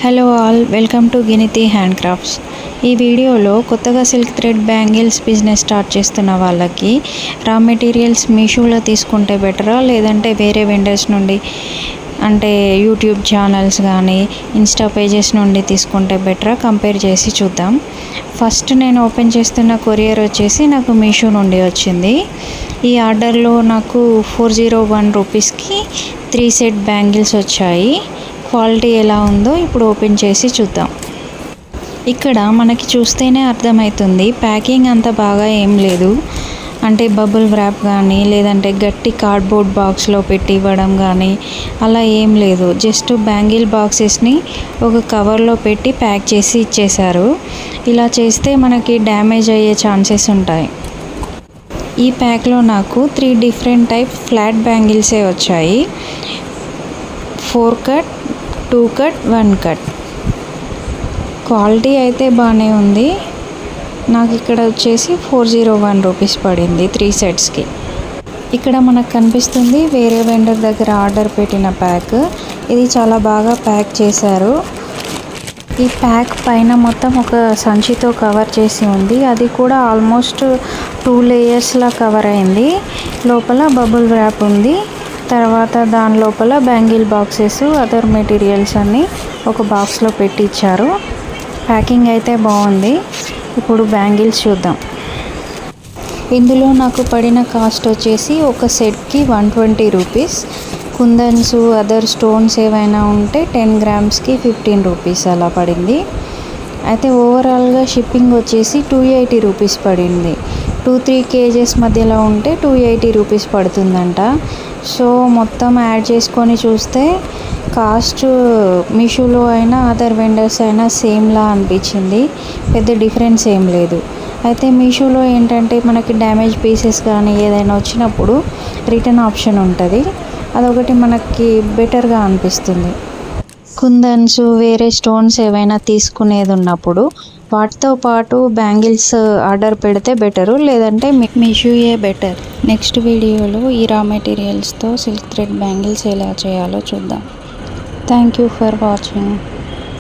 Hello all, welcome to Giniti hand crafts. ఈ వీడియోలో కొత్తగా silk thread bangles business start చేస్తున్న వాళ్ళకి రా మెటీరియల్స్ మీషోలో తీసుకుంటే బెటరా లేదంటే వేరే వెండర్స్ నుండి అంటే యూట్యూబ్ ఛానల్స్ కానీ ఇన్స్టా పేజెస్ నుండి తీసుకుంటే బెటరా కంపేర్ చేసి చూద్దాం. ఫస్ట్ నేను ఓపెన్ చేస్తున్న కొరియర్ వచ్చేసి నాకు మీషో నుండి వచ్చింది. ఈ ఆర్డర్లో నాకు 401 రూపీస్కి 3 సెట్ బ్యాంగిల్స్ వచ్చాయి. క్వాలిటీ ఎలా ఉందో ఇప్పుడు ఓపెన్ చేసి చూద్దాం. ఇక్కడ మనకి చూస్తేనే అర్థమవుతుంది, ప్యాకింగ్ అంత బాగా ఏం లేదు. అంటే బబుల్ ర్యాప్ కానీ లేదంటే గట్టి కార్డ్బోర్డ్ బాక్స్లో పెట్టి ఇవ్వడం కానీ అలా ఏం లేదు. జస్ట్ బ్యాంగిల్ బాక్సెస్ని ఒక కవర్లో పెట్టి ప్యాక్ చేసి ఇచ్చేశారు. ఇలా చేస్తే మనకి డ్యామేజ్ అయ్యే ఛాన్సెస్ ఉంటాయి. ఈ ప్యాక్లో నాకు 3 డిఫరెంట్ టైప్ ఫ్లాట్ బ్యాంగిల్సే వచ్చాయి. 4 కట్, 2 కట్, 1 కట్. క్వాలిటీ అయితే బాగానే ఉంది. నాకు ఇక్కడ వచ్చేసి 401 రూపీస్ పడింది 3 సెట్స్కి. ఇక్కడ మనకు కనిపిస్తుంది వేరే వెండర్ దగ్గర ఆర్డర్ పెట్టిన ప్యాక్. ఇది చాలా బాగా ప్యాక్ చేశారు. ఈ ప్యాక్ పైన మొత్తం ఒక సంచితో కవర్ చేసి ఉంది. అది కూడా ఆల్మోస్ట్ 2 లేయర్స్లా కవర్ అయింది. లోపల బబుల్ ర్యాప్ ఉంది. తర్వాత దాని లోపల బ్యాంగిల్ బాక్సెస్, అదర్ మెటీరియల్స్ అన్నీ ఒక బాక్స్లో పెట్టి ఇచ్చారు. ప్యాకింగ్ అయితే బాగుంది. ఇప్పుడు బ్యాంగిల్స్ చూద్దాం. ఇందులో నాకు పడిన కాస్ట్ వచ్చేసి ఒక సెట్కి 120 రూపీస్. కుందన్స్, అదర్ స్టోన్స్ ఏవైనా ఉంటే 10 గ్రామ్స్కి 15 రూపీస్ అలా పడింది. అయితే ఓవరాల్గా షిప్పింగ్ వచ్చేసి 280 రూపీస్ పడింది. 2-3 కేజెస్ మధ్యలో ఉంటే 280 రూపీస్ పడుతుందంట. సో మొత్తం యాడ్ చేసుకొని చూస్తే కాస్ట్ మీషోలో అయినా అదర్ వెండర్స్ అయినా సేమ్లా అనిపించింది. పెద్ద డిఫరెన్స్ ఏం లేదు. అయితే మీషోలో ఏంటంటే మనకి డ్యామేజ్ పీసెస్ కానీ ఏదైనా వచ్చినప్పుడు రిటర్న్ ఆప్షన్ ఉంటుంది. అదొకటి మనకి బెటర్గా అనిపిస్తుంది. కుందన్స్, వేరే స్టోన్స్ ఏవైనా తీసుకునేది ఉన్నప్పుడు వాటితో పాటు బ్యాంగిల్స్ ఆర్డర్ పెడితే బెటరు, లేదంటే మీషోయే బెటర్. నెక్స్ట్ వీడియోలో ఈ రా మెటీరియల్స్తో సిల్క్ థ్రెడ్ బ్యాంగిల్స్ ఎలా చేయాలో చూద్దాం. Thank you for watching.